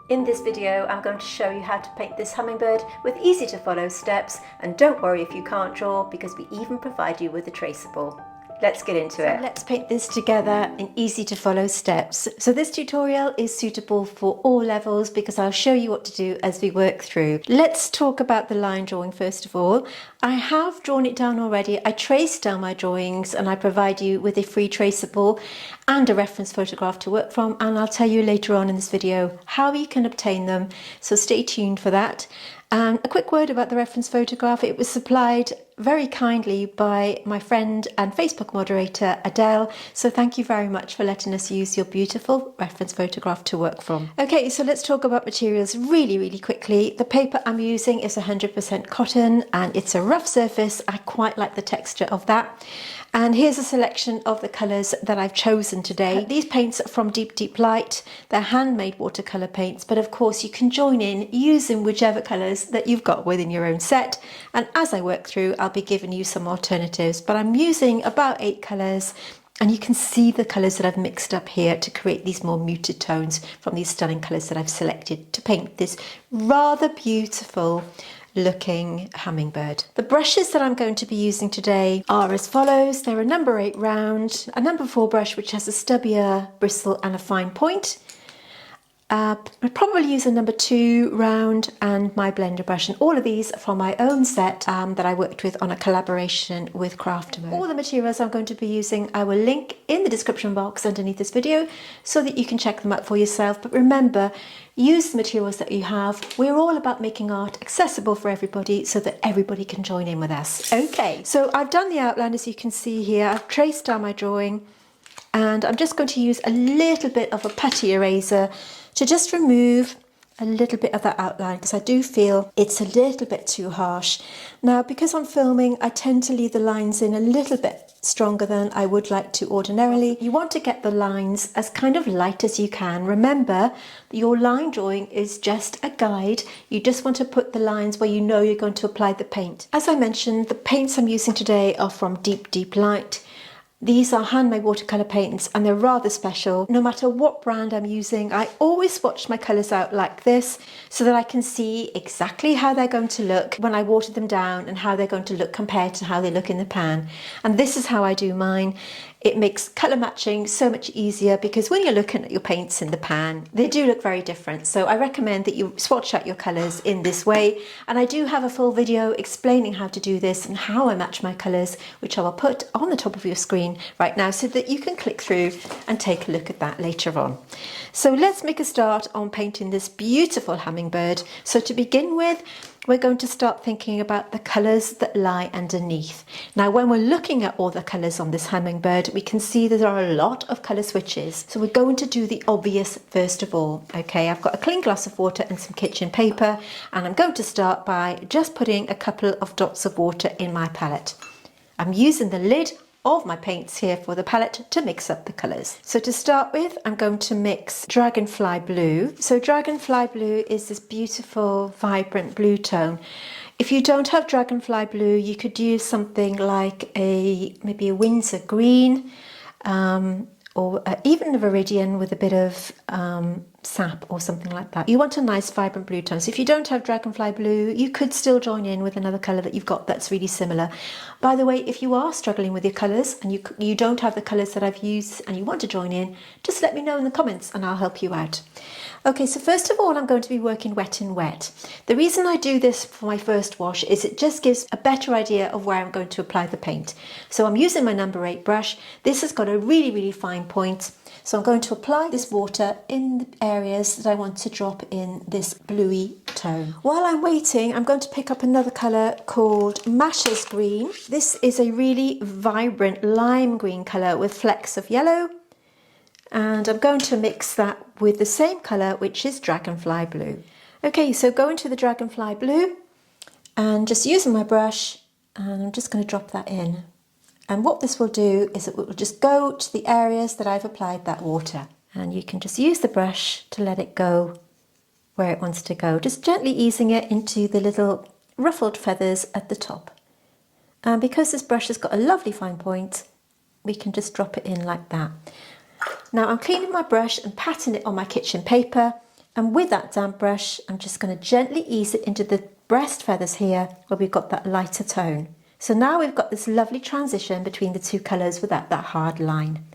In this video, I'm going to show you how to paint this hummingbird with easy to follow steps, and don't worry if you can't draw because we even provide you with a traceable. Let's get into it. Let's paint this together in easy to follow steps. So this tutorial is suitable for all levels because I'll show you what to do as we work through. Let's talk about the line drawing first of all. I have drawn it down already. I traced down my drawings and I provide you with a free traceable and a reference photograph to work from, and I'll tell you later on in this video how you can obtain them, so stay tuned for that. And a quick word about the reference photograph. It was supplied very kindly by my friend and Facebook moderator Adele, so thank you very much for letting us use your beautiful reference photograph to work from. Okay, so let's talk about materials really quickly. The paper I'm using is 100% cotton and it's a rough surface. I quite like the texture of that. And here's a selection of the colours that I've chosen today. These paints are from Deep Light. They're handmade watercolour paints, but of course you can join in using whichever colours that you've got within your own set. And as I work through, I'll be giving you some alternatives, but I'm using about 8 colours. And you can see the colours that I've mixed up here to create these more muted tones from these stunning colours that I've selected to paint this rather beautiful looking hummingbird. The brushes that I'm going to be using today are as follows. They're a number 8 round, a number 4 brush which has a stubbier bristle and a fine point. I'd probably use a number 2 round and my blender brush, and all of these are from my own set that I worked with on a collaboration with Craftermo. All the materials I'm going to be using I will link in the description box underneath this video so that you can check them out for yourself. But remember, use the materials that you have. We're all about making art accessible for everybody so that everybody can join in with us. Okay, so I've done the outline as you can see here. I've traced down my drawing and I'm just going to use a little bit of a putty eraser to just remove a little bit of that outline because I do feel it's a little bit too harsh. Now, because I'm filming, I tend to leave the lines in a little bit stronger than I would like to ordinarily. You want to get the lines as kind of light as you can. Remember, your line drawing is just a guide. You just want to put the lines where you know you're going to apply the paint. As I mentioned, the paints I'm using today are from Deep Light. These are handmade watercolour paints and they're rather special. No matter what brand I'm using, I always swatch my colours out like this so that I can see exactly how they're going to look when I water them down and how they're going to look compared to how they look in the pan. And this is how I do mine. It makes colour matching so much easier because when you're looking at your paints in the pan, they do look very different. So I recommend that you swatch out your colours in this way. And I do have a full video explaining how to do this and how I match my colours, which I will put on the top of your screen right now so that you can click through and take a look at that later on. So let's make a start on painting this beautiful hummingbird. So to begin with, we're going to start thinking about the colours that lie underneath. Now, when we're looking at all the colours on this hummingbird, we can see there are a lot of colour switches. So we're going to do the obvious first of all. Okay, I've got a clean glass of water and some kitchen paper, and I'm going to start by just putting a couple of dots of water in my palette. I'm using the lid of my paints here for the palette to mix up the colours. So to start with, I'm going to mix Dragonfly Blue. So Dragonfly Blue is this beautiful, vibrant blue tone. If you don't have Dragonfly Blue, you could use something like maybe a Windsor Green, or even a Viridian with a bit of sap or something like that. You want a nice vibrant blue tone. So if you don't have Dragonfly Blue, you could still join in with another colour that you've got that's really similar. By the way, if you are struggling with your colours and you don't have the colours that I've used and you want to join in, just let me know in the comments and I'll help you out. Okay, so first of all, I'm going to be working wet and wet. The reason I do this for my first wash is it just gives a better idea of where I'm going to apply the paint. So I'm using my number 8 brush. This has got a really fine point. So I'm going to apply this water in the areas that I want to drop in this bluey tone. While I'm waiting, I'm going to pick up another colour called Masha's Green. This is a really vibrant lime green colour with flecks of yellow. And I'm going to mix that with the same colour, which is Dragonfly Blue. Okay, so go into the Dragonfly Blue and just using my brush, and I'm just going to drop that in. And what this will do is it will just go to the areas that I've applied that water. And you can just use the brush to let it go where it wants to go, just gently easing it into the little ruffled feathers at the top. And because this brush has got a lovely fine point, we can just drop it in like that. Now I'm cleaning my brush and patting it on my kitchen paper, And with that damp brush, I'm just going to gently ease it into the breast feathers here where we've got that lighter tone. So now we've got this lovely transition between the two colours without that hard line.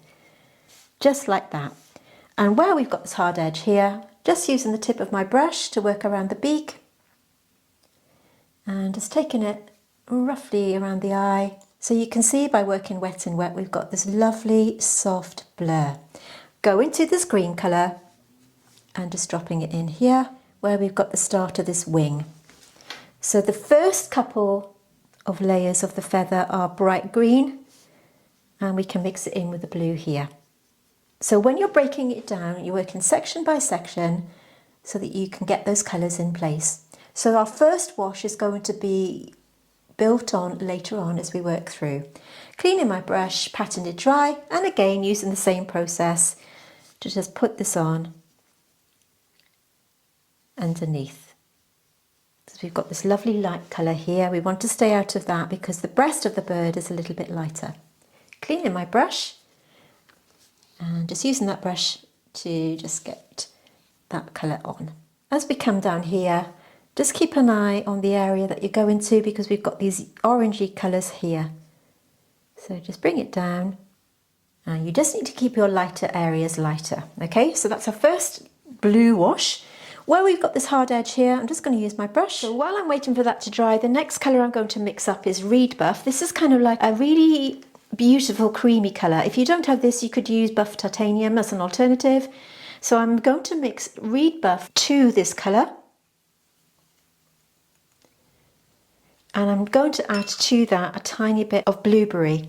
Just like that. And where we've got this hard edge here, just using the tip of my brush to work around the beak. And just taking it roughly around the eye. So you can see by working wet and wet, we've got this lovely soft blur. Go into this green colour and just dropping it in here where we've got the start of this wing. So the first couple of layers of the feather are bright green, and we can mix it in with the blue here. So when you're breaking it down, you're working section by section so that you can get those colours in place. So our first wash is going to be built on later on as we work through. Cleaning my brush, patting it dry, and again using the same process to just put this on underneath. So we've got this lovely light colour here. We want to stay out of that because the breast of the bird is a little bit lighter. Cleaning my brush and just using that brush to just get that colour on. As we come down here, just keep an eye on the area that you go into because we've got these orangey colours here. So just bring it down, and you just need to keep your lighter areas lighter. Okay, so that's our first blue wash. Where we've got this hard edge here, I'm just going to use my brush. So while I'm waiting for that to dry, the next colour I'm going to mix up is Reed Buff. This is kind of like a really beautiful creamy colour. If you don't have this, you could use Buff Titanium as an alternative. So I'm going to mix Reed Buff to this colour. And I'm going to add to that a tiny bit of blueberry.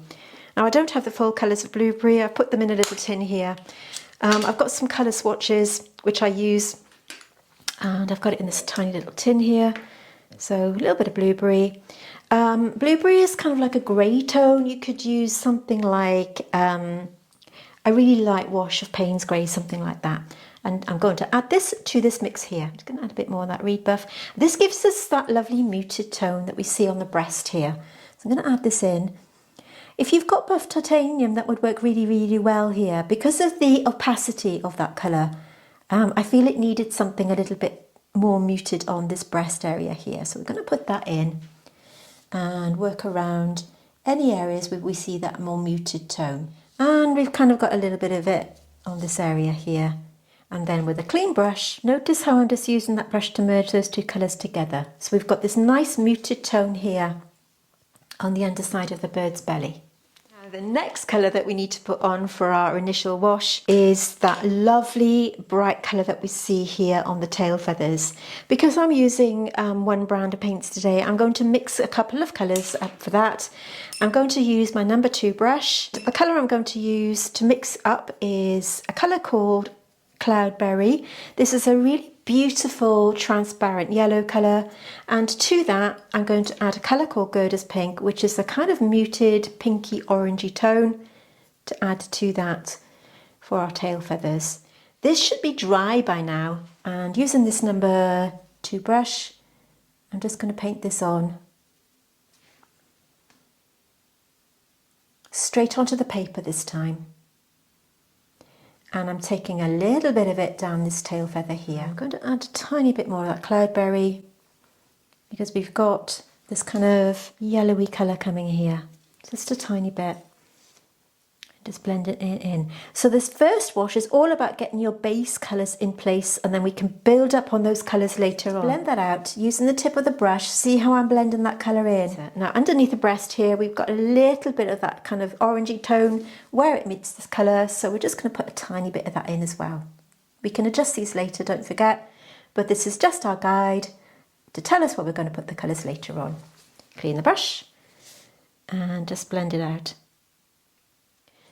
Now I don't have the full colours of blueberry, I've put them in a little tin here. I've got some colour swatches which I use, and I've got it in this tiny little tin here. So a little bit of blueberry. Blueberry is kind of like a grey tone. You could use something like a really light wash of Payne's Grey, something like that. And I'm going to add this to this mix here. I'm just going to add a bit more of that Reed Buff. This gives us that lovely muted tone that we see on the breast here. So I'm going to add this in. If you've got Buff Titanium, that would work really, really well here. Because of the opacity of that colour, I feel it needed something a little bit more muted on this breast area here. So we're going to put that in and work around any areas where we see that more muted tone. And we've kind of got a little bit of it on this area here. And then with a clean brush, notice how I'm just using that brush to merge those two colours together. So we've got this nice muted tone here on the underside of the bird's belly. Now the next colour that we need to put on for our initial wash is that lovely bright colour that we see here on the tail feathers. Because I'm using one brand of paints today, I'm going to mix a couple of colours up for that. I'm going to use my number 2 brush. The colour I'm going to use to mix up is a colour called Cloudberry. This is a really beautiful transparent yellow colour, and to that I'm going to add a colour called Gerda's Pink, which is a kind of muted pinky orangey tone, to add to that for our tail feathers. This should be dry by now, and using this number 2 brush, I'm just going to paint this on straight onto the paper this time. And I'm taking a little bit of it down this tail feather here. I'm going to add a tiny bit more of that Cloudberry because we've got this kind of yellowy colour coming here. Just a tiny bit. Just blend it in. So this first wash is all about getting your base colours in place, and then we can build up on those colours later on. Blend that out using the tip of the brush. See how I'm blending that colour in? Now underneath the breast here we've got a little bit of that kind of orangey tone where it meets this colour, so we're just going to put a tiny bit of that in as well. We can adjust these later, don't forget, but this is just our guide to tell us where we're going to put the colours later on. Clean the brush and just blend it out.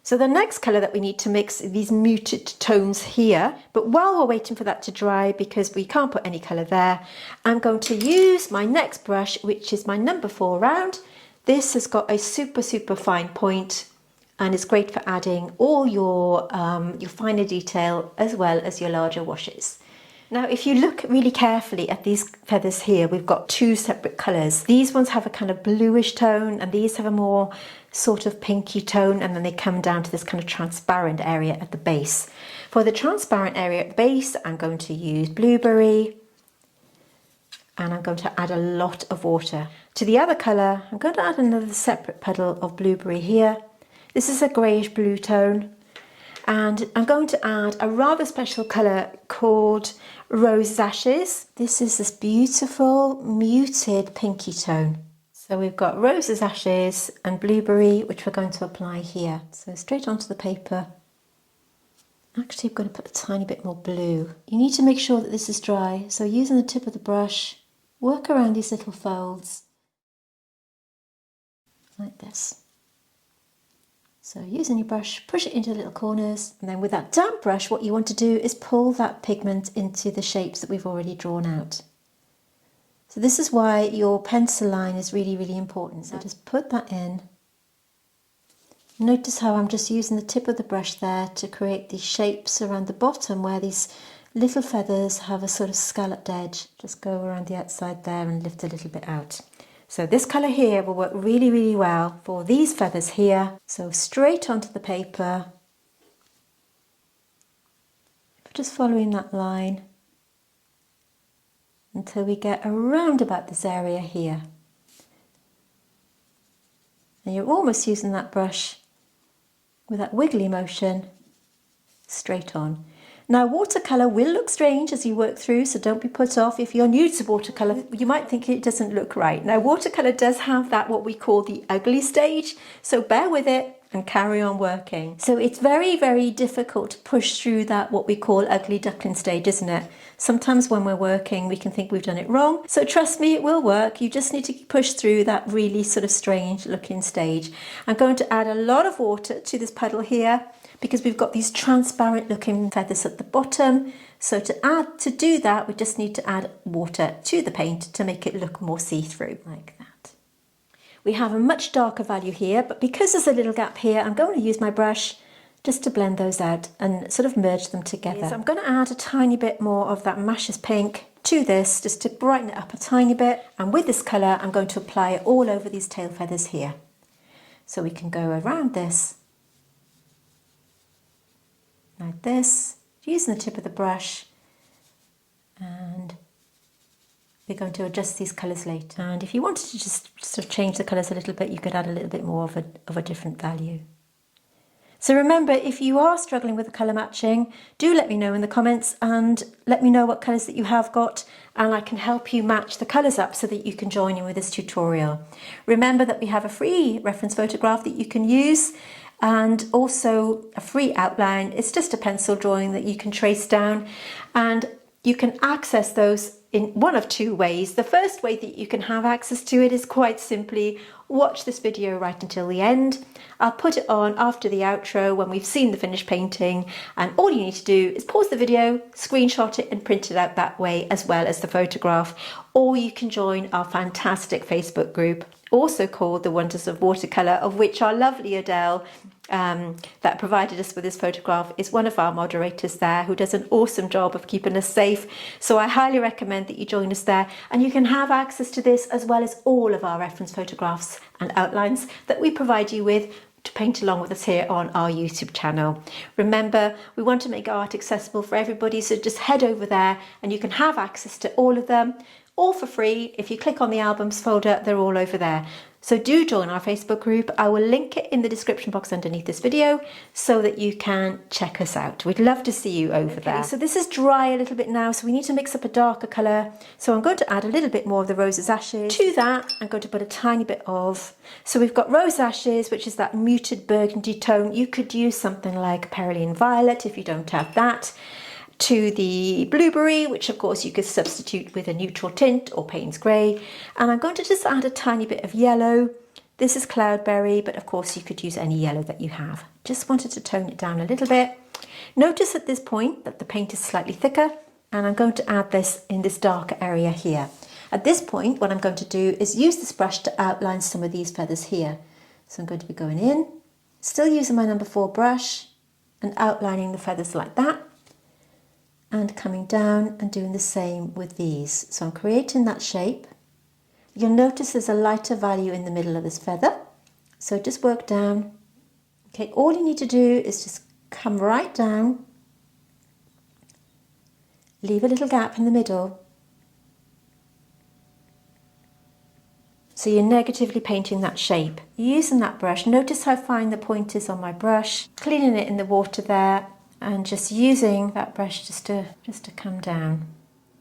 So the next colour that we need to mix are these muted tones here, but while we're waiting for that to dry, because we can't put any colour there, I'm going to use my next brush, which is my number 4 round. This has got a super fine point and it's great for adding all your finer detail as well as your larger washes. Now if you look really carefully at these feathers here, we've got 2 separate colours. These ones have a kind of bluish tone and these have a more sort of pinky tone, and then they come down to this kind of transparent area at the base. For the transparent area at the base, I'm going to use blueberry, and I'm going to add a lot of water. To the other colour, I'm going to add another separate puddle of blueberry here. This is a greyish blue tone, and I'm going to add a rather special colour called Rose Ashes. This is this beautiful muted pinky tone. So we've got Rose's Ashes and blueberry, which we're going to apply here. So straight onto the paper. Actually, I'm going to put a tiny bit more blue. You need to make sure that this is dry. So using the tip of the brush, work around these little folds like this. So using your brush, push it into the little corners, and then with that damp brush, what you want to do is pull that pigment into the shapes that we've already drawn out. So this is why your pencil line is really, really important. So just put that in. Notice how I'm just using the tip of the brush there to create these shapes around the bottom where these little feathers have a sort of scalloped edge. Just go around the outside there and lift a little bit out. So this colour here will work really, really well for these feathers here. So straight onto the paper, just following that line until we get around about this area here. And you're almost using that brush with that wiggly motion straight on. Now, watercolour will look strange as you work through, so don't be put off. If you're new to watercolour, you might think it doesn't look right. Now, watercolour does have that, what we call the ugly stage, so bear with it and carry on working. So it's very, very difficult to push through that, what we call ugly duckling stage, isn't it? Sometimes when we're working, we can think we've done it wrong. So trust me, it will work. You just need to push through that really sort of strange looking stage. I'm going to add a lot of water to this puddle here, because we've got these transparent looking feathers at the bottom. So to do that, we just need to add water to the paint to make it look more see-through like that. We have a much darker value here, but because there's a little gap here, I'm going to use my brush just to blend those out and sort of merge them together. So I'm going to add a tiny bit more of that Masha's pink to this, just to brighten it up a tiny bit. And with this colour, I'm going to apply it all over these tail feathers here. So we can go around this like this, using the tip of the brush, and we're going to adjust these colours later. And if you wanted to just sort of change the colours a little bit, you could add a little bit more of a different value. So remember, if you are struggling with the colour matching, do let me know in the comments and let me know what colours that you have got, and I can help you match the colours up so that you can join in with this tutorial. Remember that we have a free reference photograph that you can use, and also a free outline. It's just a pencil drawing that you can trace down, and you can access those in one of two ways. The first way that you can have access to it is quite simply watch this video right until the end. I'll put it on after the outro when we've seen the finished painting, and all you need to do is pause the video, screenshot it and print it out that way, as well as the photograph. Or you can join our fantastic Facebook group, also called The Wonders of Watercolour, of which our lovely Adele that provided us with this photograph is one of our moderators there, who does an awesome job of keeping us safe. So I highly recommend that you join us there, and you can have access to this as well as all of our reference photographs and outlines that we provide you with to paint along with us here on our YouTube channel. Remember, we want to make art accessible for everybody, so just head over there and you can have access to all of them, all for free. If you click on the albums folder, they're all over there. So do join our Facebook group. I will link it in the description box underneath this video so that you can check us out. We'd love to see you over there. So this is dry a little bit now, so we need to mix up a darker colour. So I'm going to add a little bit more of the Rose's Ashes. To that, I'm going to put a tiny bit of, so we've got Rose Ashes, which is that muted burgundy tone. You could use something like Pearline Violet if you don't have that. To the blueberry, which of course you could substitute with a neutral tint or Payne's Grey. And I'm going to just add a tiny bit of yellow. This is Cloudberry, but of course you could use any yellow that you have. Just wanted to tone it down a little bit. Notice at this point that the paint is slightly thicker, and I'm going to add this in this darker area here. At this point, what I'm going to do is use this brush to outline some of these feathers here. So I'm going to be going in, still using my number 4 brush and outlining the feathers like that, and coming down and doing the same with these. So I'm creating that shape. You'll notice there's a lighter value in the middle of this feather, so just work down. Okay, all you need to do is just come right down leave a little gap in the middle. So you're negatively painting that shape. Using that brush, notice how fine the point is on my brush, cleaning it in the water there, and just using that brush just to come down.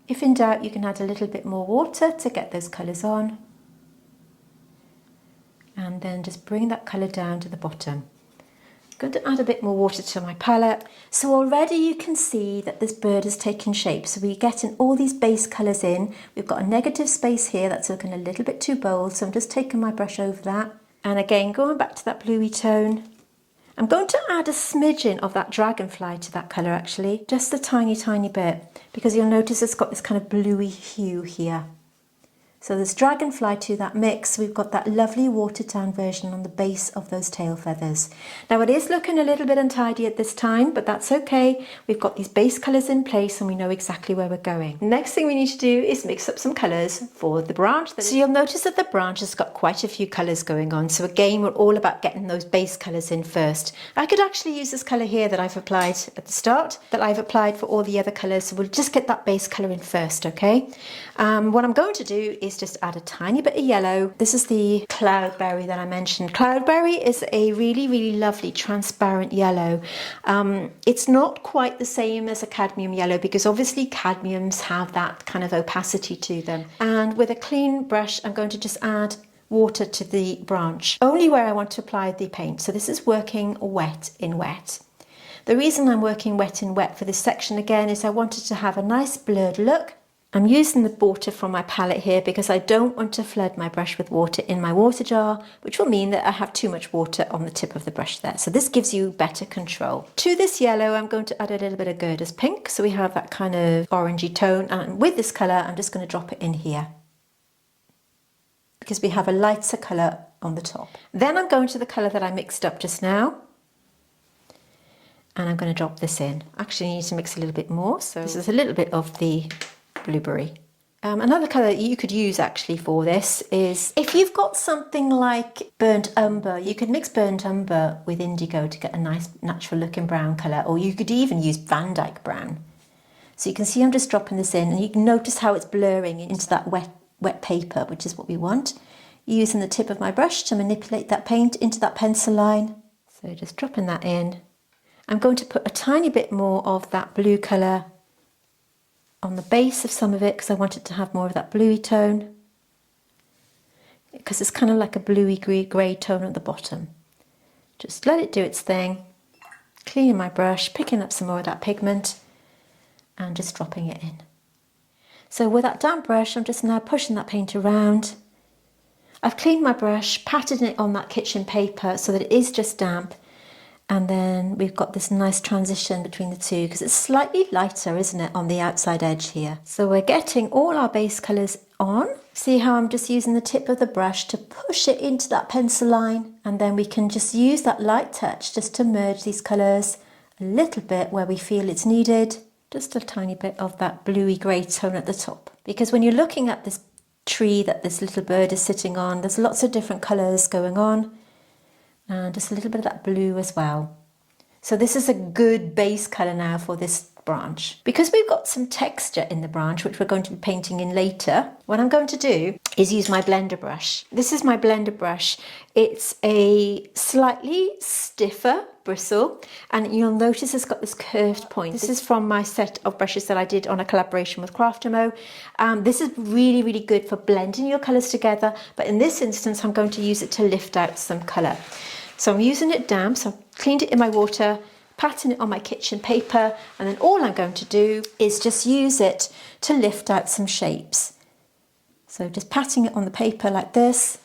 If in doubt, you can add a little bit more water to get those colours on. And then just bring that colour down to the bottom. I'm going to add a bit more water to my palette. So already you can see that this bird has taken shape. So we're getting all these base colours in. We've got a negative space here that's looking a little bit too bold. So I'm just taking my brush over that. And again, going back to that bluey tone. I'm going to add a smidgen of that dragonfly to that colour actually. Just a tiny, tiny bit. Because you'll notice it's got this kind of bluey hue here. So there's dragonfly to that mix. We've got that lovely watered down version on the base of those tail feathers. Now it is looking a little bit untidy at this time, but that's okay. We've got these base colours in place and we know exactly where we're going. Next thing we need to do is mix up some colours for the branch. So you'll notice that the branch has got quite a few colours going on. So again, we're all about getting those base colours in first. I could actually use this colour here that I've applied at the start, that I've applied for all the other colours. So we'll just get that base colour in first, okay? What I'm going to do is just add a tiny bit of yellow. This is the cloudberry that I mentioned. Cloudberry is a really, really lovely transparent yellow. It's not quite the same as a cadmium yellow because obviously cadmiums have that kind of opacity to them. And with a clean brush, I'm going to just add water to the branch, only where I want to apply the paint. So this is working wet in wet. The reason I'm working wet in wet for this section again is I wanted to have a nice blurred look. I'm using the water from my palette here because I don't want to flood my brush with water in my water jar, which will mean that I have too much water on the tip of the brush there. So this gives you better control. To this yellow, I'm going to add a little bit of Gerda's pink. So we have that kind of orangey tone. And with this colour, I'm just going to drop it in here because we have a lighter colour on the top. Then I'm going to the colour that I mixed up just now. And I'm going to drop this in. Actually, I need to mix a little bit more. So this is a little bit of the blueberry. Another colour that you could use actually for this is if you've got something like burnt umber, you could mix burnt umber with indigo to get a nice natural looking brown colour, or you could even use Van Dyke brown. So you can see I'm just dropping this in and you can notice how it's blurring into that wet paper, which is what we want. Using the tip of my brush to manipulate that paint into that pencil line. So just dropping that in. I'm going to put a tiny bit more of that blue colour on the base of some of it because I want it to have more of that bluey tone, because it's kind of like a bluey grey tone at the bottom. Just let it do its thing, cleaning my brush, picking up some more of that pigment and just dropping it in. So with that damp brush, I'm just now pushing that paint around. I've cleaned my brush, patted it on that kitchen paper so that it is just damp. And then we've got this nice transition between the two because it's slightly lighter, isn't it, on the outside edge here. So we're getting all our base colours on. See how I'm just using the tip of the brush to push it into that pencil line. And then we can just use that light touch just to merge these colours a little bit where we feel it's needed. Just a tiny bit of that bluey grey tone at the top. Because when you're looking at this tree that this little bird is sitting on, there's lots of different colours going on. And just a little bit of that blue as well. So this is a good base colour now for this branch. Because we've got some texture in the branch, which we're going to be painting in later, what I'm going to do is use my blender brush. This is my blender brush. It's a slightly stiffer bristle, and you'll notice it's got this curved point. This is from my set of brushes that I did on a collaboration with Craftamo. This is really, really good for blending your colours together, but in this instance, I'm going to use it to lift out some colour. So I'm using it damp, so I've cleaned it in my water, patting it on my kitchen paper, and then all I'm going to do is just use it to lift out some shapes. So just patting it on the paper like this,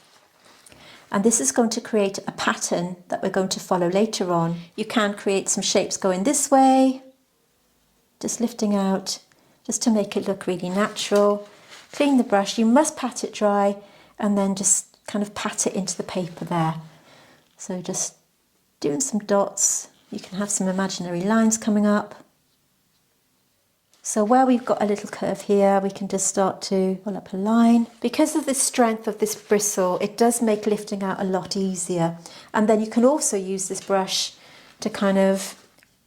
and this is going to create a pattern that we're going to follow later on. You can create some shapes going this way, just lifting out, just to make it look really natural. Clean the brush, you must pat it dry, and then just kind of pat it into the paper there. So just doing some dots, you can have some imaginary lines coming up. So where we've got a little curve here, we can just start to pull up a line. Because of the strength of this bristle, it does make lifting out a lot easier. And then you can also use this brush to kind of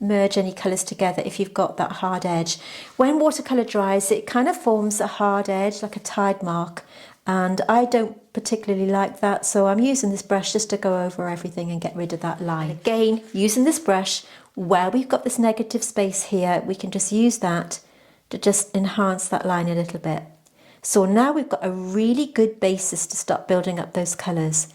merge any colours together if you've got that hard edge. When watercolour dries, it kind of forms a hard edge, like a tide mark, and I don't particularly like that, so I'm using this brush just to go over everything and get rid of that line. And again, using this brush, where we've got this negative space here, we can just use that to just enhance that line a little bit. So now we've got a really good basis to start building up those colours.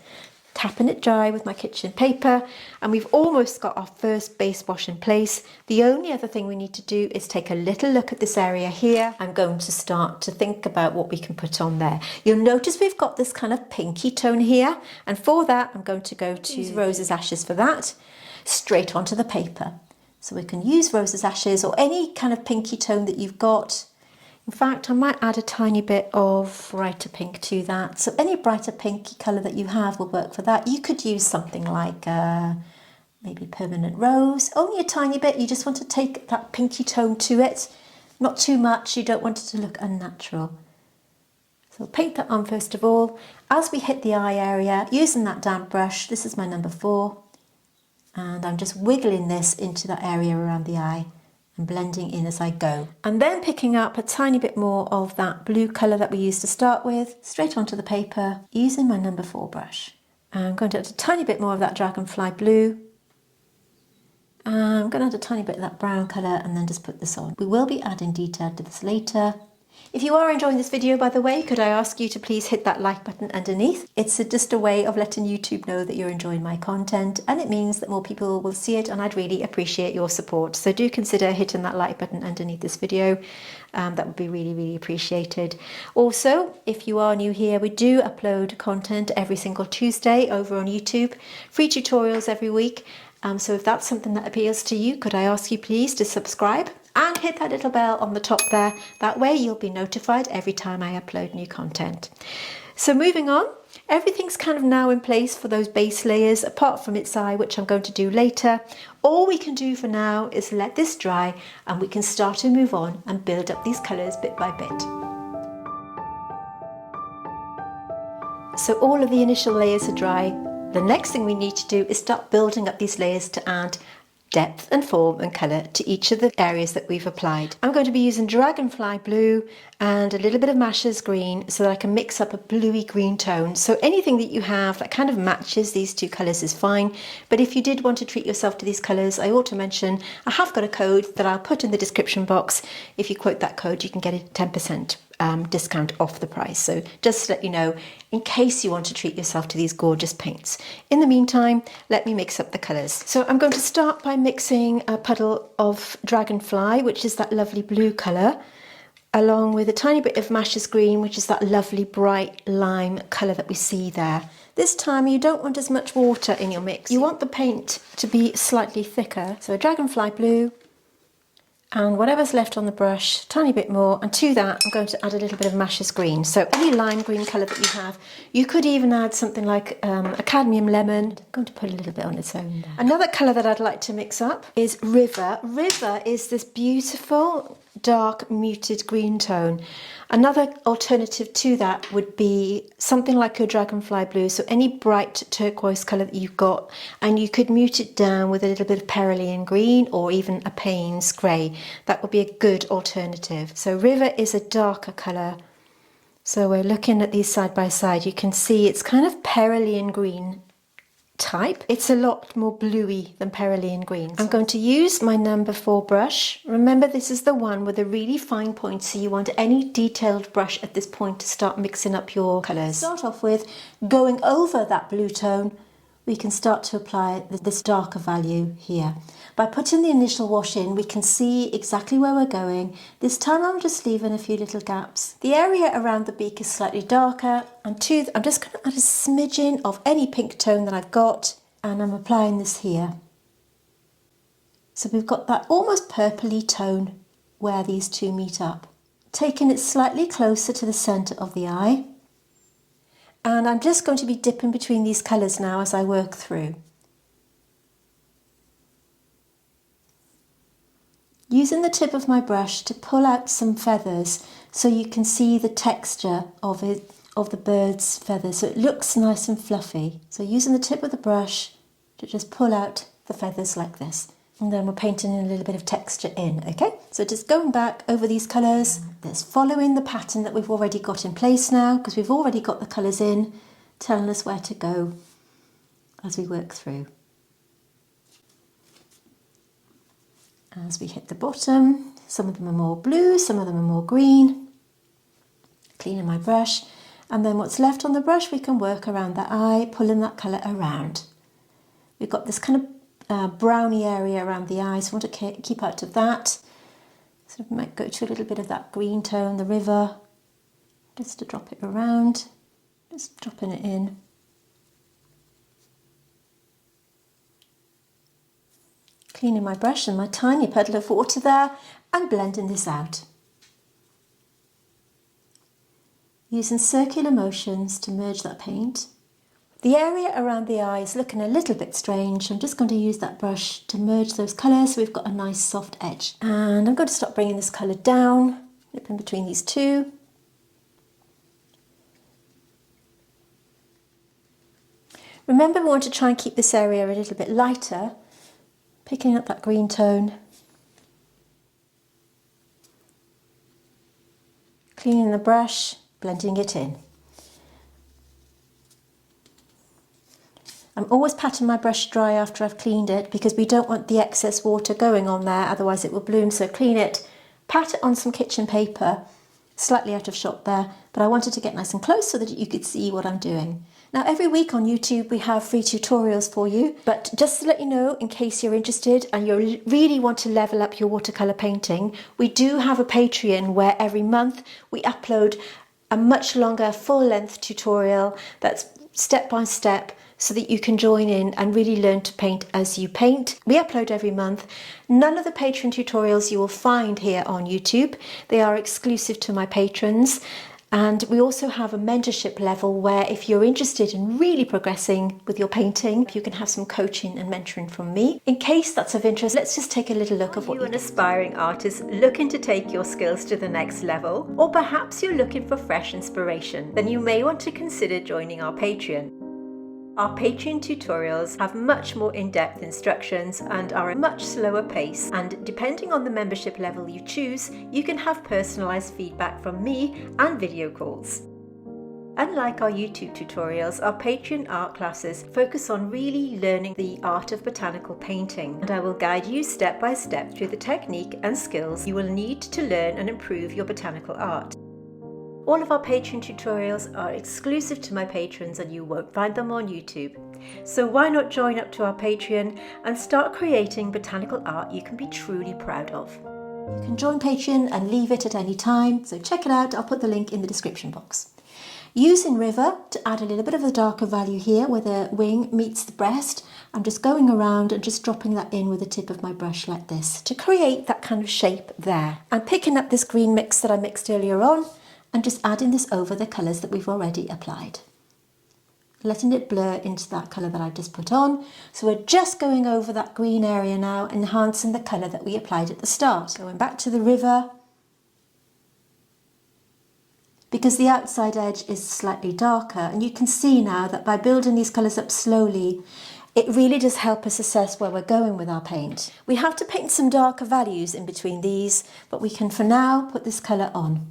Tapping it dry with my kitchen paper, and we've almost got our first base wash in place. The only other thing we need to do is take a little look at this area here. I'm going to start to think about what we can put on there. You'll notice we've got this kind of pinky tone here, and for that I'm going to go to Rose's Ashes for that, straight onto the paper. So we can use Rose's Ashes or any kind of pinky tone that you've got. In fact, I might add a tiny bit of brighter pink to that. So any brighter pinky colour that you have will work for that. You could use something like maybe Permanent Rose, only a tiny bit. You just want to take that pinky tone to it. Not too much, you don't want it to look unnatural. So paint that on first of all. As we hit the eye area, using that damp brush, this is my number 4, and I'm just wiggling this into that area around the eye, and blending in as I go. And then picking up a tiny bit more of that blue colour that we used to start with, straight onto the paper, using my number 4 brush. I'm going to add a tiny bit more of that Dragonfly Blue. I'm going to add a tiny bit of that brown colour and then just put this on. We will be adding detail to this later. If you are enjoying this video, by the way, could I ask you to please hit that like button underneath? It's just a way of letting YouTube know that you're enjoying my content, and it means that more people will see it, and I'd really appreciate your support. So do consider hitting that like button underneath this video. That would be really, really appreciated. Also, if you are new here, we do upload content every single Tuesday over on YouTube, free tutorials every week. So if that's something that appeals to you, could I ask you please to subscribe and hit that little bell on the top there. That way you'll be notified every time I upload new content. So moving on, everything's kind of now in place for those base layers, apart from its eye, which I'm going to do later. All we can do for now is let this dry, and we can start to move on and build up these colours bit by bit. So all of the initial layers are dry. The next thing we need to do is start building up these layers to add depth and form and colour to each of the areas that we've applied. I'm going to be using Dragonfly Blue and a little bit of Masha's green so that I can mix up a bluey green tone. So anything that you have that kind of matches these two colours is fine, but if you did want to treat yourself to these colours, I ought to mention I have got a code that I'll put in the description box. If you quote that code, you can get a 10% discount off the price. So just to let you know, in case you want to treat yourself to these gorgeous paints. In the meantime, let me mix up the colours. So I'm going to start by mixing a puddle of Dragonfly, which is that lovely blue colour, along with a tiny bit of Masha's green, which is that lovely bright lime colour that we see there. This time you don't want as much water in your mix. You want the paint to be slightly thicker. So a Dragonfly Blue, and whatever's left on the brush, a tiny bit more, and to that I'm going to add a little bit of Masha's green. So any lime green colour that you have. You could even add something like a cadmium lemon. I'm going to put a little bit on its own there. Another colour that I'd like to mix up is River. River is this beautiful dark muted green tone. Another alternative to that would be something like your Dragonfly Blue, so any bright turquoise colour that you've got, and you could mute it down with a little bit of Cerulean green or even a Payne's grey. That would be a good alternative. So River is a darker colour. So we're looking at these side by side. You can see it's kind of Cerulean green type. It's a lot more bluey than Cerulean green. I'm going to use my number 4 brush. Remember, this is the one with a really fine point, so you want any detailed brush at this point to start mixing up your colours. Start off with going over that blue tone. We can start to apply this darker value here. By putting the initial wash in, we can see exactly where we're going. This time I'm just leaving a few little gaps. The area around the beak is slightly darker, and I'm just going to add a smidgen of any pink tone that I've got, and I'm applying this here. So we've got that almost purpley tone where these two meet up. Taking it slightly closer to the centre of the eye. And I'm just going to be dipping between these colours now as I work through. Using the tip of my brush to pull out some feathers so you can see the texture of the bird's feathers, so it looks nice and fluffy. So using the tip of the brush to just pull out the feathers like this. And then we're painting in a little bit of texture in, okay? So just going back over these colours, that's following the pattern that we've already got in place now, because we've already got the colours in, telling us where to go as we work through. As we hit the bottom, some of them are more blue, some of them are more green. Cleaning my brush, and then what's left on the brush we can work around the eye, pulling that colour around. We've got this kind of browny area around the eye, so I want to keep out of that. So I might go to a little bit of that green tone, the river, just to drop it around, just dropping it in. Cleaning my brush and my tiny puddle of water there and blending this out. Using circular motions to merge that paint. The area around the eye is looking a little bit strange. I'm just going to use that brush to merge those colours so we've got a nice soft edge. And I'm going to start bringing this colour down, nip in between these two. Remember, we want to try and keep this area a little bit lighter, picking up that green tone. Cleaning the brush, blending it in. I'm always patting my brush dry after I've cleaned it because we don't want the excess water going on there, otherwise it will bloom. So clean it, pat it on some kitchen paper, slightly out of shot there, but I wanted to get nice and close so that you could see what I'm doing. Now every week on YouTube we have free tutorials for you, but just to let you know, in case you're interested and you really want to level up your watercolour painting, we do have a Patreon where every month we upload a much longer full-length tutorial that's step by step, so that you can join in and really learn to paint as you paint. We upload every month. None of the Patreon tutorials you will find here on YouTube. They are exclusive to my patrons. And we also have a mentorship level where if you're interested in really progressing with your painting, you can have some coaching and mentoring from me. In case that's of interest, let's just take a little look of what you're an aspiring artist looking to take your skills to the next level, or perhaps you're looking for fresh inspiration, then you may want to consider joining our Patreon. Our Patreon tutorials have much more in-depth instructions and are a much slower pace, and depending on the membership level you choose, you can have personalised feedback from me and video calls. Unlike our YouTube tutorials, our Patreon art classes focus on really learning the art of botanical painting, and I will guide you step by step through the technique and skills you will need to learn and improve your botanical art. All of our Patreon tutorials are exclusive to my patrons and you won't find them on YouTube. So why not join up to our Patreon and start creating botanical art you can be truly proud of. You can join Patreon and leave it at any time, so check it out. I'll put the link in the description box. Using River to add a little bit of a darker value here where the wing meets the breast, I'm just going around and just dropping that in with the tip of my brush like this to create that kind of shape there. I'm picking up this green mix that I mixed earlier on and just adding this over the colours that we've already applied. Letting it blur into that colour that I just put on. So we're just going over that green area now, enhancing the colour that we applied at the start. Going back to the river, because the outside edge is slightly darker, and you can see now that by building these colours up slowly, it really does help us assess where we're going with our paint. We have to paint some darker values in between these, but we can for now put this colour on.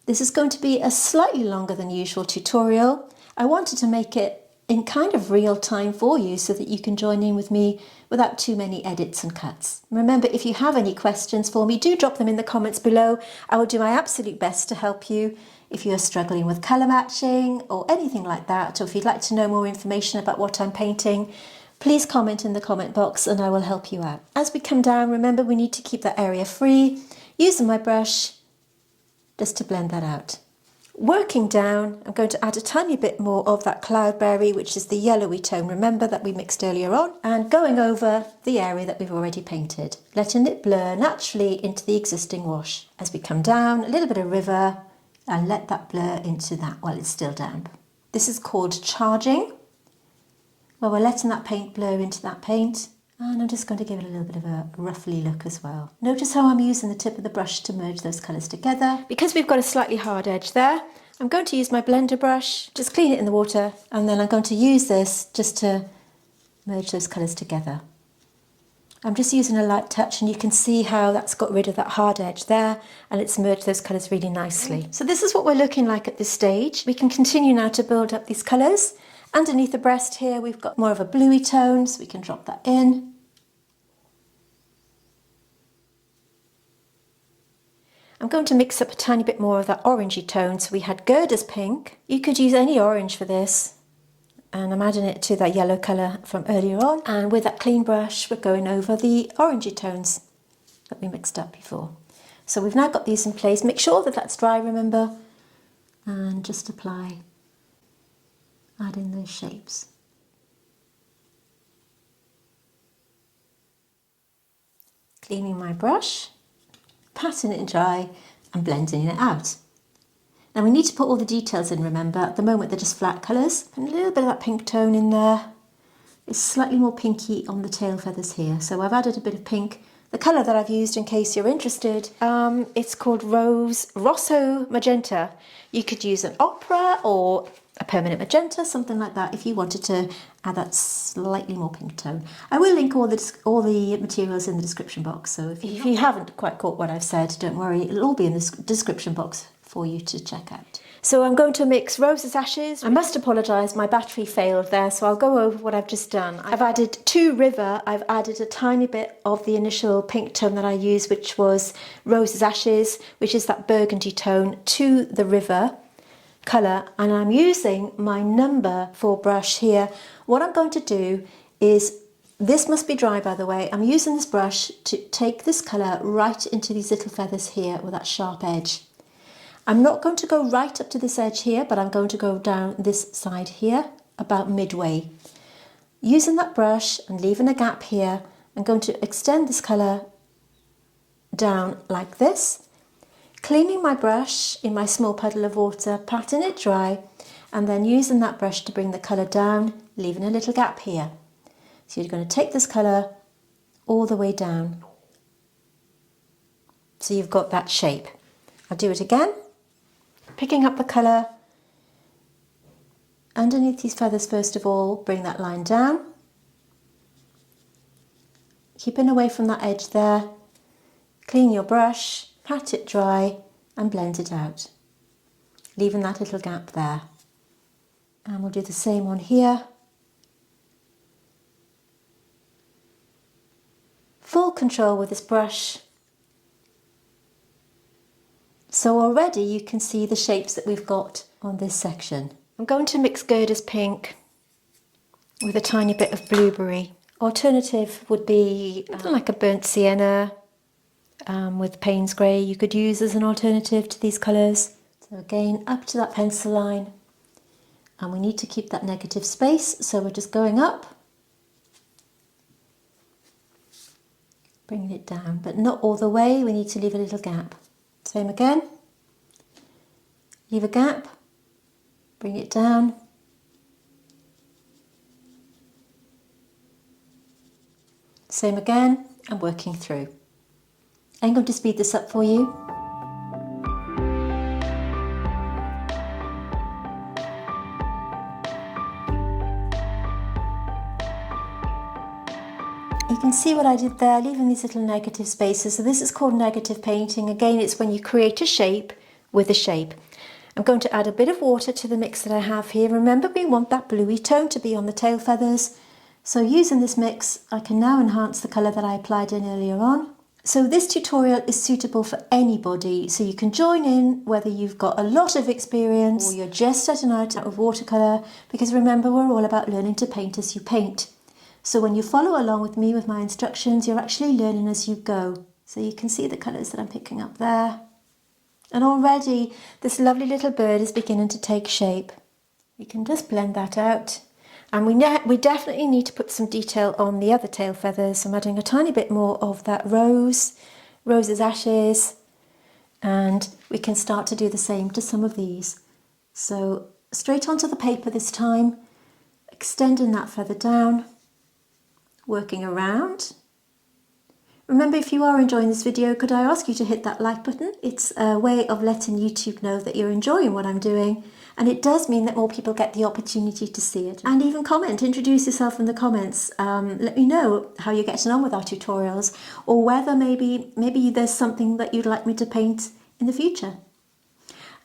This is going to be a slightly longer than usual tutorial. I wanted to make it in kind of real time for you so that you can join in with me without too many edits and cuts. Remember, if you have any questions for me, do drop them in the comments below. I will do my absolute best to help you. If you're struggling with colour matching or anything like that, or if you'd like to know more information about what I'm painting, please comment in the comment box and I will help you out. As we come down, remember we need to keep that area free. Using my brush, just to blend that out. Working down, I'm going to add a tiny bit more of that cloudberry, which is the yellowy tone, remember, that we mixed earlier on, and going over the area that we've already painted, letting it blur naturally into the existing wash. As we come down, a little bit of river, and let that blur into that while it's still damp. This is called charging, where we're letting that paint blur into that paint. And I'm just going to give it a little bit of a ruffly look as well. Notice how I'm using the tip of the brush to merge those colours together. Because we've got a slightly hard edge there, I'm going to use my blender brush, just clean it in the water, and then I'm going to use this just to merge those colours together. I'm just using a light touch and you can see how that's got rid of that hard edge there and it's merged those colours really nicely. So this is what we're looking like at this stage. We can continue now to build up these colours. Underneath the breast here we've got more of a bluey tone, so we can drop that in. I'm going to mix up a tiny bit more of that orangey tone. So we had Gerda's pink. You could use any orange for this. And I'm adding it to that yellow colour from earlier on. And with that clean brush, we're going over the orangey tones that we mixed up before. So we've now got these in place. Make sure that that's dry, remember. And just apply, add in those shapes. Cleaning my brush, patting it dry and blending it out. Now we need to put all the details in, remember. At the moment they're just flat colours. And a little bit of that pink tone in there. It's slightly more pinky on the tail feathers here. So I've added a bit of pink. The colour that I've used, in case you're interested, it's called Rosso Magenta. You could use an opera or a permanent magenta, something like that, if you wanted to add that slightly more pink tone. I will link all the materials in the description box, so if you haven't quite caught what I've said, don't worry, it'll all be in the description box for you to check out. So I'm going to mix Rose's Ashes. I must apologise, my battery failed there, so I'll go over what I've just done. I've added to River, I've added a tiny bit of the initial pink tone that I used, which was Rose's Ashes, which is that burgundy tone, to the River colour, and I'm using my number 4 brush here. What I'm going to do is, this must be dry by the way, I'm using this brush to take this colour right into these little feathers here with that sharp edge. I'm not going to go right up to this edge here, but I'm going to go down this side here, about midway. Using that brush and leaving a gap here, I'm going to extend this colour down like this, cleaning my brush in my small puddle of water, patting it dry, and then using that brush to bring the colour down, leaving a little gap here. So you're going to take this colour all the way down. So you've got that shape. I'll do it again. Picking up the colour underneath these feathers first of all, bring that line down, keeping away from that edge there, clean your brush, pat it dry and blend it out, leaving that little gap there. And we'll do the same one here. Full control with this brush. So already you can see the shapes that we've got on this section. I'm going to mix Gerda's pink with a tiny bit of blueberry. Alternative would be something like a burnt sienna with Payne's grey you could use as an alternative to these colours. So again, up to that pencil line. And we need to keep that negative space, so we're just going up, bringing it down, but not all the way, we need to leave a little gap. Same again, leave a gap, bring it down, same again, and working through. I'm going to speed this up for you. You can see what I did there, leaving these little negative spaces. So this is called negative painting. Again, it's when you create a shape with a shape. I'm going to add a bit of water to the mix that I have here. Remember, we want that bluey tone to be on the tail feathers. So using this mix, I can now enhance the colour that I applied in earlier on. So this tutorial is suitable for anybody. So you can join in whether you've got a lot of experience or you're just starting out with watercolour, because remember, we're all about learning to paint as you paint. So when you follow along with me with my instructions, you're actually learning as you go. So you can see the colours that I'm picking up there. And already this lovely little bird is beginning to take shape. You can just blend that out. And we definitely need to put some detail on the other tail feathers. I'm adding a tiny bit more of that Rose's Ashes. And we can start to do the same to some of these. So straight onto the paper this time, extending that feather down, working around, Remember, if you are enjoying this video, could I ask you to hit that like button? It's a way of letting YouTube know that you're enjoying what I'm doing, and it does mean that more people get the opportunity to see it. And even comment, introduce yourself in the comments. Let me know how you're getting on with our tutorials, or whether maybe there's something that you'd like me to paint in the future.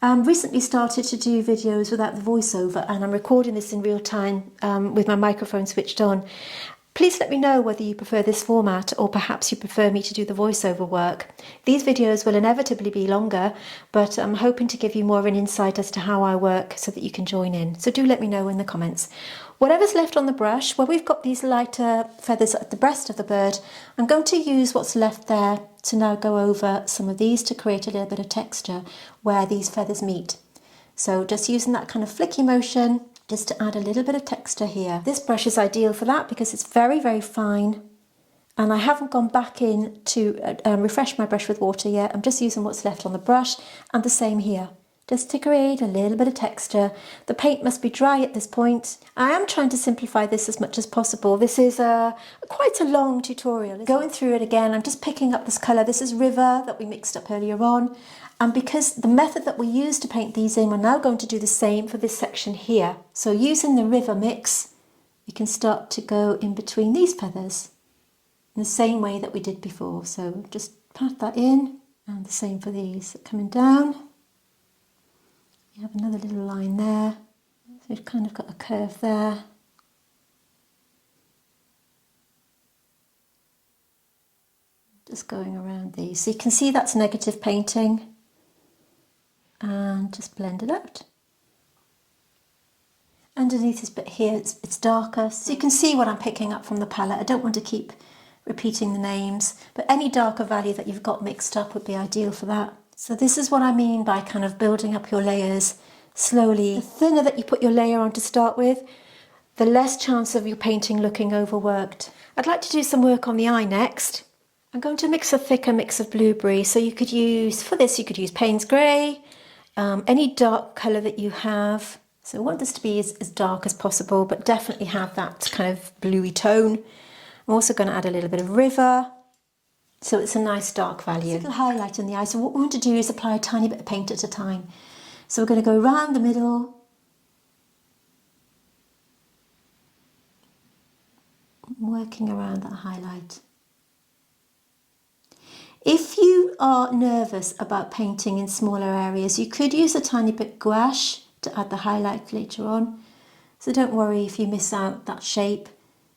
Recently started to do videos without the voiceover, and I'm recording this in real time with my microphone switched on. Please let me know whether you prefer this format, or perhaps you prefer me to do the voiceover work. These videos will inevitably be longer, but I'm hoping to give you more of an insight as to how I work so that you can join in. So do let me know in the comments. Whatever's left on the brush, where we've got these lighter feathers at the breast of the bird, I'm going to use what's left there to now go over some of these to create a little bit of texture where these feathers meet. So just using that kind of flicky motion, just to add a little bit of texture here. This brush is ideal for that because it's very, very fine, and I haven't gone back in to refresh my brush with water yet. I'm just using what's left on the brush, and the same here, just to create a little bit of texture. The paint must be dry at this point. I am trying to simplify this as much as possible. This is quite a long tutorial. Going through it again, I'm just picking up this colour. This is River that we mixed up earlier on. And because the method that we used to paint these in, we're now going to do the same for this section here. So using the River mix, we can start to go in between these feathers in the same way that we did before. So just pat that in, and the same for these coming down. You have another little line there. So we've kind of got a curve there. Just going around these. So you can see that's negative painting. And just blend it out. Underneath this bit here, it's darker, so you can see what I'm picking up from the palette. I don't want to keep repeating the names, but any darker value that you've got mixed up would be ideal for that. So this is what I mean by kind of building up your layers slowly. The thinner that you put your layer on to start with, the less chance of your painting looking overworked. I'd like to do some work on the eye next. I'm going to mix a thicker mix of blueberry, so you could use, for this you could use Payne's Grey, any dark colour that you have. So I want this to be as dark as possible, but definitely have that kind of bluey tone. I'm also going to add a little bit of River, so it's a nice dark value. It's a little highlight in the eye, so what we want to do is apply a tiny bit of paint at a time. So we're going to go around the middle, working around that highlight. If you are nervous about painting in smaller areas, you could use a tiny bit gouache to add the highlight later on. So don't worry if you miss out that shape.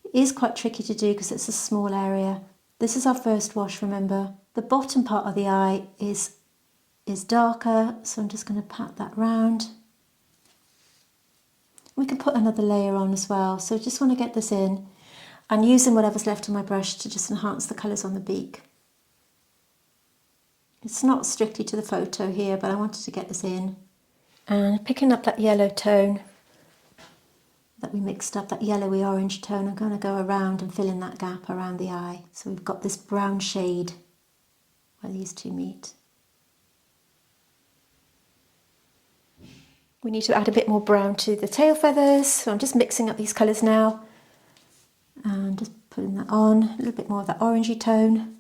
It is quite tricky to do because it's a small area. This is our first wash, remember. The bottom part of the eye is darker, so I'm just going to pat that round. We can put another layer on as well, so just want to get this in. I'm using whatever's left on my brush to just enhance the colours on the beak. It's not strictly to the photo here, but I wanted to get this in. And picking up that yellow tone that we mixed up, that yellowy orange tone, I'm going to go around and fill in that gap around the eye. So we've got this brown shade where these two meet. We need to add a bit more brown to the tail feathers, so I'm just mixing up these colours now. And just putting that on, a little bit more of that orangey tone.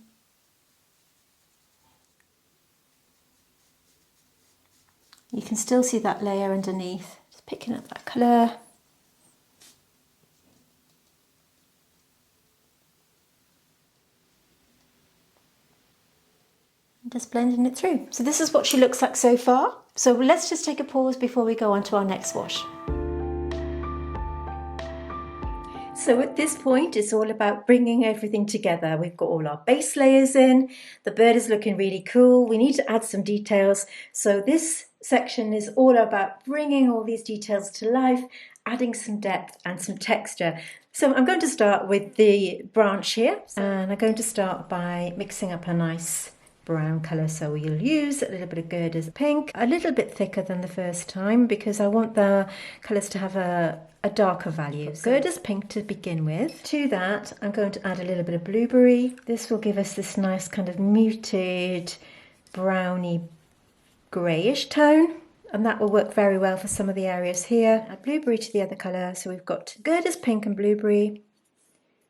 You can still see that layer underneath. Just picking up that colour. And just blending it through. So this is what she looks like so far. So let's just take a pause before we go on to our next wash. So at this point, it's all about bringing everything together. We've got all our base layers in. The bird is looking really cool. We need to add some details. So this section is all about bringing all these details to life, adding some depth and some texture. So I'm going to start with the branch here, and I'm going to start by mixing up a nice brown colour. So we'll use a little bit of Gerda's pink, a little bit thicker than the first time because I want the colours to have a darker value. So Gerda's pink to begin with. To that I'm going to add a little bit of blueberry. This will give us this nice kind of muted browny greyish tone, and that will work very well for some of the areas here. Add blueberry to the other colour, so we've got Gerda's pink and blueberry,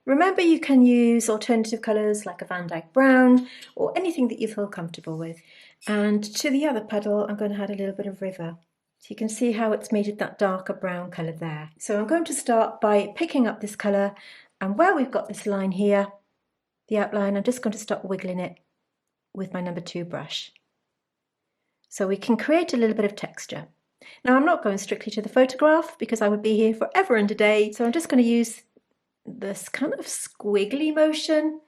Remember, you can use alternative colours like a Van Dyke brown or anything that you feel comfortable with. And to the other puddle, I'm going to add a little bit of river. So you can see how it's made it that darker brown colour there. So I'm going to start by picking up this colour, and where we've got this line here, the outline, I'm just going to start wiggling it with my number 2 brush. So we can create a little bit of texture. Now I'm not going strictly to the photograph because I would be here forever and a day, so I'm just going to use this kind of squiggly motion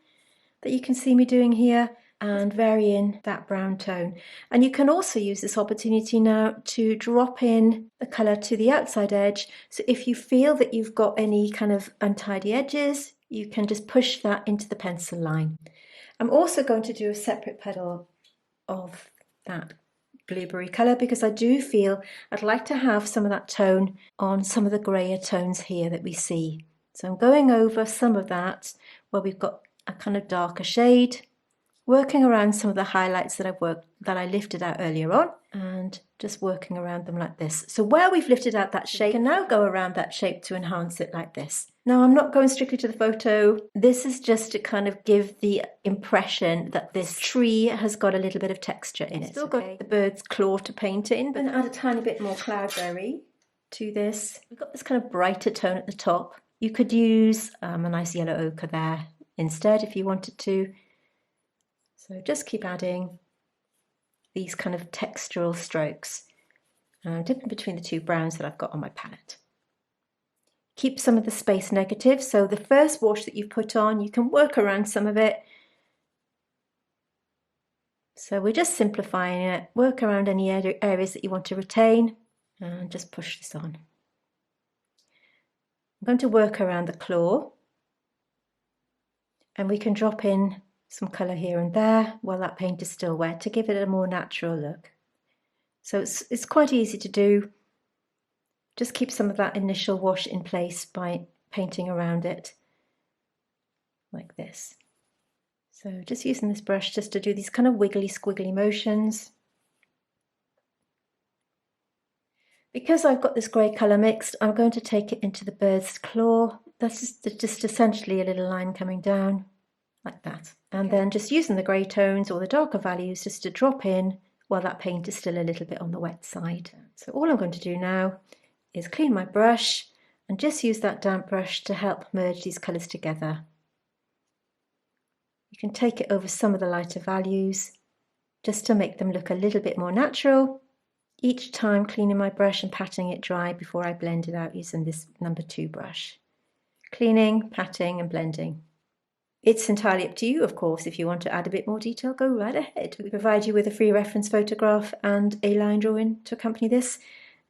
that you can see me doing here and varying that brown tone. And you can also use this opportunity now to drop in the colour to the outside edge. So if you feel that you've got any kind of untidy edges, you can just push that into the pencil line. I'm also going to do a separate petal of that blueberry colour because I do feel I'd like to have some of that tone on some of the grayer tones here that we see. So I'm going over some of that where we've got a kind of darker shade, working around some of the highlights that I lifted out earlier on, and just working around them like this. So where we've lifted out that shape, you can now go around that shape to enhance it like this. Now I'm not going strictly to the photo. This is just to kind of give the impression that this tree has got a little bit of texture in it. Still got the bird's claw to paint in, but add a tiny bit more cloudberry to this. We've got this kind of brighter tone at the top. You could use a nice yellow ochre there instead if you wanted to. So just keep adding these kind of textural strokes, dipping between the 2 browns that I've got on my palette. Keep some of the space negative, so the first wash that you've put on, you can work around some of it. So we're just simplifying it, work around any areas that you want to retain, and just push this on. I'm going to work around the claw, and we can drop in some colour here and there while that paint is still wet to give it a more natural look. So it's quite easy to do. Just keep some of that initial wash in place by painting around it like this. So just using this brush just to do these kind of wiggly squiggly motions. Because I've got this grey colour mixed, I'm going to take it into the bird's claw. That's just essentially a little line coming down like that. And then just using the grey tones or the darker values just to drop in while that paint is still a little bit on the wet side. So all I'm going to do now is clean my brush and just use that damp brush to help merge these colours together. You can take it over some of the lighter values just to make them look a little bit more natural. Each time cleaning my brush and patting it dry before I blend it out using this number 2 brush. Cleaning, patting and blending. It's entirely up to you, of course. If you want to add a bit more detail, go right ahead. We provide you with a free reference photograph and a line drawing to accompany this.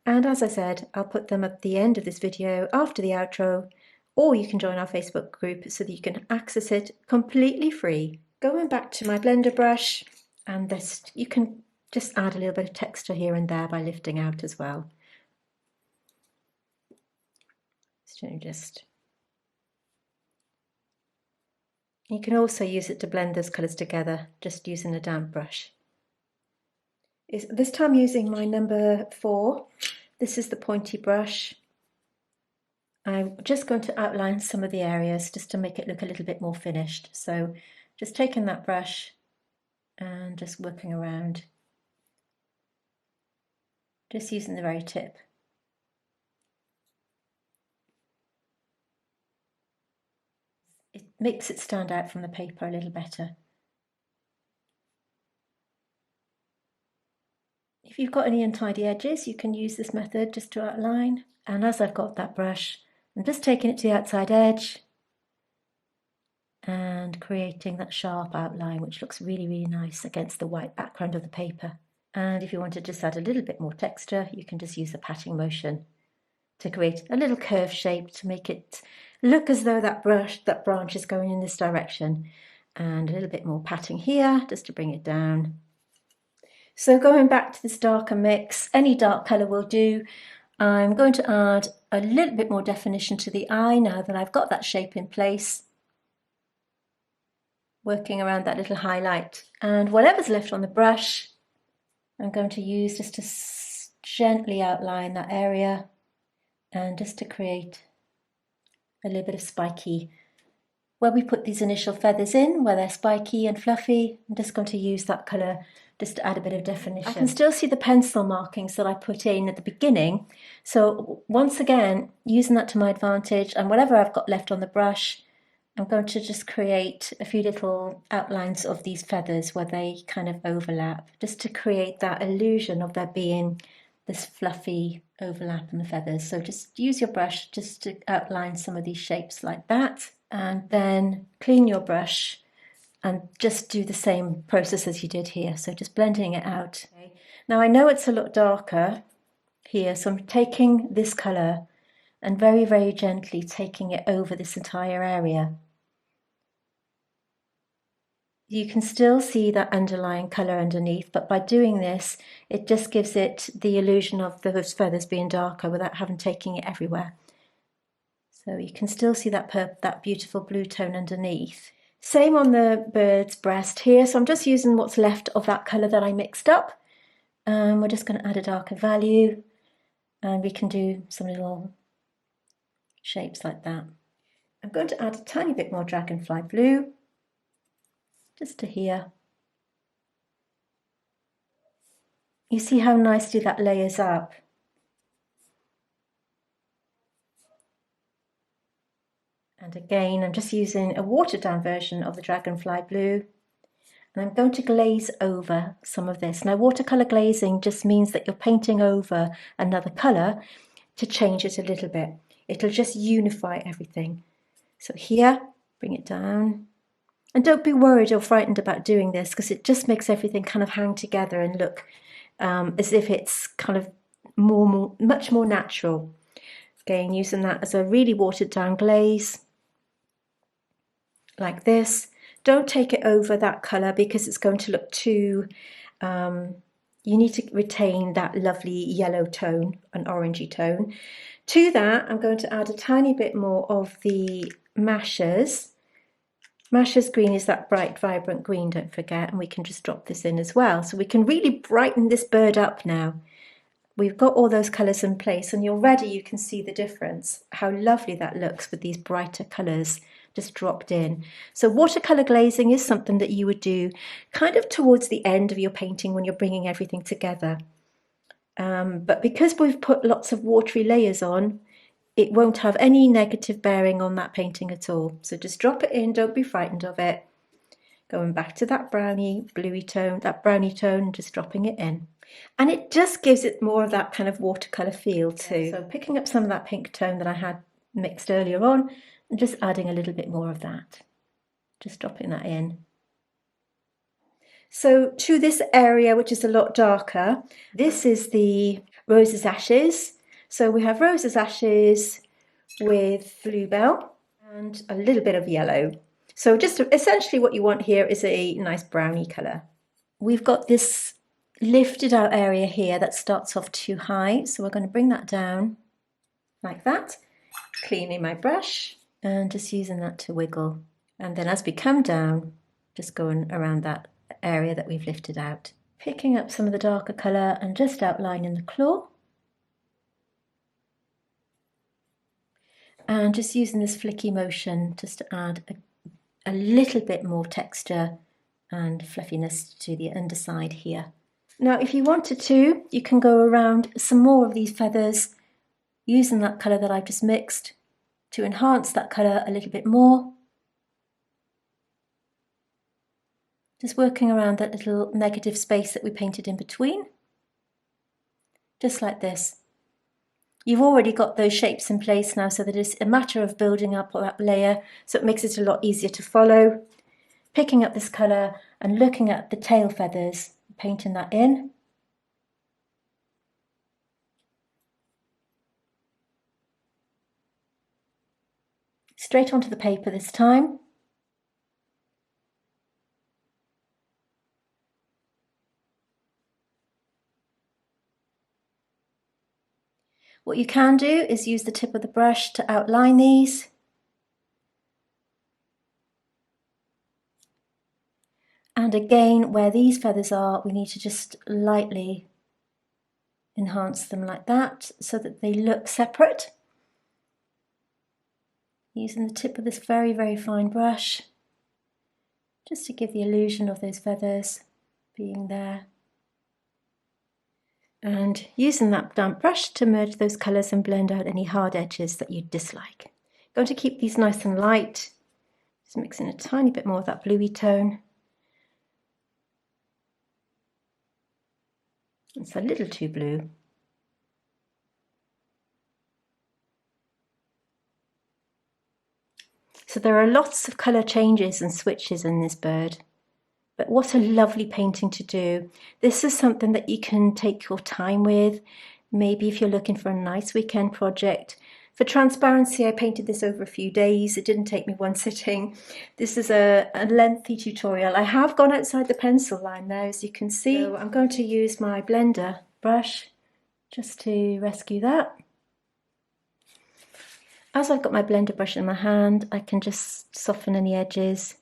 And as I said, I'll put them at the end of this video after the outro, or you can join our Facebook group so that you can access it completely free. Going back to my blender brush, and this, you can just add a little bit of texture here and there by lifting out as well. So you can also use it to blend those colours together, just using a damp brush. This time using my number 4. This is the pointy brush. I'm just going to outline some of the areas just to make it look a little bit more finished. So just taking that brush and just working around, just using the very tip. It makes it stand out from the paper a little better. If you've got any untidy edges, you can use this method just to outline. And as I've got that brush, I'm just taking it to the outside edge and creating that sharp outline, which looks really, really nice against the white background of the paper. And if you want to just add a little bit more texture, you can just use the patting motion to create a little curved shape to make it look as though that branch is going in this direction. And a little bit more patting here just to bring it down. So going back to this darker mix, any dark colour will do. I'm going to add a little bit more definition to the eye now that I've got that shape in place. Working around that little highlight. And whatever's left on the brush, I'm going to use just to gently outline that area and just to create a little bit of spiky where we put these initial feathers in, where they're spiky and fluffy, I'm just going to use that colour just to add a bit of definition. I can still see the pencil markings that I put in at the beginning. So once again, using that to my advantage, and whatever I've got left on the brush, I'm going to just create a few little outlines of these feathers where they kind of overlap, just to create that illusion of there being this fluffy overlap in the feathers. So just use your brush just to outline some of these shapes like that, and then clean your brush and just do the same process as you did here. So just blending it out. Okay. Now I know it's a lot darker here, so I'm taking this colour and very, very gently taking it over this entire area. You can still see that underlying colour underneath, but by doing this, it just gives it the illusion of those feathers being darker without having taken it everywhere. So you can still see that beautiful blue tone underneath. Same on the bird's breast here, so I'm just using what's left of that colour that I mixed up. We're just going to add a darker value, and we can do some little shapes like that. I'm going to add a tiny bit more Dragonfly Blue, just to here. You see how nicely that layers up. And again, I'm just using a watered down version of the Dragonfly Blue, and I'm going to glaze over some of this. Now, watercolour glazing just means that you're painting over another colour to change it a little bit. It'll just unify everything. So here, bring it down. And don't be worried or frightened about doing this, because it just makes everything kind of hang together and look as if it's kind of much more natural. Again, using that as a really watered down glaze, like this. Don't take it over that colour because it's going to look too, you need to retain that lovely yellow tone, an orangey tone. To that, I'm going to add a tiny bit more of the Masha's. Masha's green is that bright, vibrant green, don't forget, and we can just drop this in as well. So we can really brighten this bird up now. We've got all those colours in place, and already you can see the difference, how lovely that looks with these brighter colours just dropped in. So watercolour glazing is something that you would do kind of towards the end of your painting when you're bringing everything together. But because we've put lots of watery layers on, it won't have any negative bearing on that painting at all. So just drop it in, don't be frightened of it. Going back to that brownie, bluey tone, that brownie tone, just dropping it in. And it just gives it more of that kind of watercolour feel too. So picking up some of that pink tone that I had mixed earlier on, and just adding a little bit more of that. Just dropping that in. So to this area, which is a lot darker, this is the Rose's Ashes. So we have Rose's Ashes with Bluebell and a little bit of yellow. So just essentially what you want here is a nice browny colour. We've got this lifted out area here that starts off too high. So we're going to bring that down like that, cleaning my brush and just using that to wiggle. And then as we come down, just going around that area that we've lifted out. Picking up some of the darker colour and just outlining the claw. And just using this flicky motion just to add a little bit more texture and fluffiness to the underside here. Now if you wanted to, you can go around some more of these feathers using that colour that I've just mixed to enhance that colour a little bit more. Just working around that little negative space that we painted in between. Just like this. You've already got those shapes in place now, so that it's a matter of building up that layer, so it makes it a lot easier to follow. Picking up this colour and looking at the tail feathers, painting that in. Straight onto the paper this time. What you can do is use the tip of the brush to outline these. And again, where these feathers are, we need to just lightly enhance them like that so that they look separate. using the tip of this very, very fine brush, just to give the illusion of those feathers being there. And using that damp brush to merge those colours and blend out any hard edges that you dislike. Going to keep these nice and light, just mixing a tiny bit more of that bluey tone. It's a little too blue. So there are lots of colour changes and switches in this bird. But what a lovely painting to do. This is something that you can take your time with. Maybe if you're looking for a nice weekend project. For transparency, I painted this over a few days. It didn't take me one sitting. This is a lengthy tutorial. I have gone outside the pencil line now, as you can see. So I'm going to use my blender brush just to rescue that. As I've got my blender brush in my hand, I can just soften any edges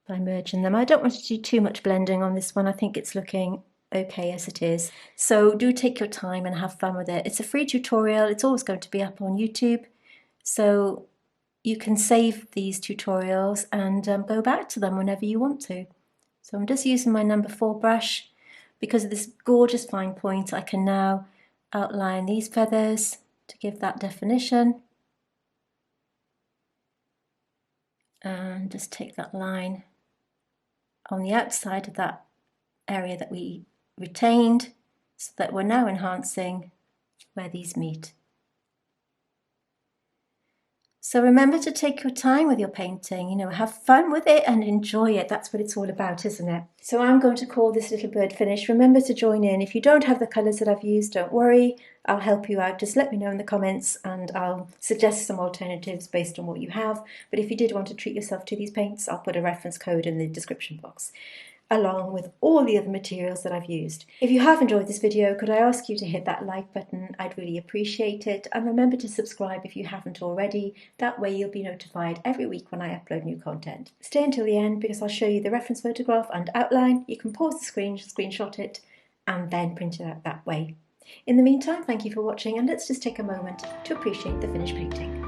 by merging them. I don't want to do too much blending on this one. I think it's looking okay as it is. So do take your time and have fun with it. It's a free tutorial. It's always going to be up on YouTube. So you can save these tutorials and go back to them whenever you want to. So I'm just using my number 4 brush. Because of this gorgeous fine point, I can now outline these feathers to give that definition. And just take that line on the outside of that area that we retained, so that we're now enhancing where these meet. So remember to take your time with your painting, have fun with it and enjoy it. That's what it's all about, isn't it? So I'm going to call this little bird finished. Remember to join in. If you don't have the colours that I've used, don't worry. I'll help you out. Just let me know in the comments and I'll suggest some alternatives based on what you have. But if you did want to treat yourself to these paints, I'll put a reference code in the description box, along with all the other materials that I've used. If you have enjoyed this video, could I ask you to hit that like button? I'd really appreciate it. And remember to subscribe if you haven't already. That way you'll be notified every week when I upload new content. Stay until the end because I'll show you the reference photograph and outline. You can pause the screen, screenshot it, and then print it out that way. In the meantime, thank you for watching, and let's just take a moment to appreciate the finished painting.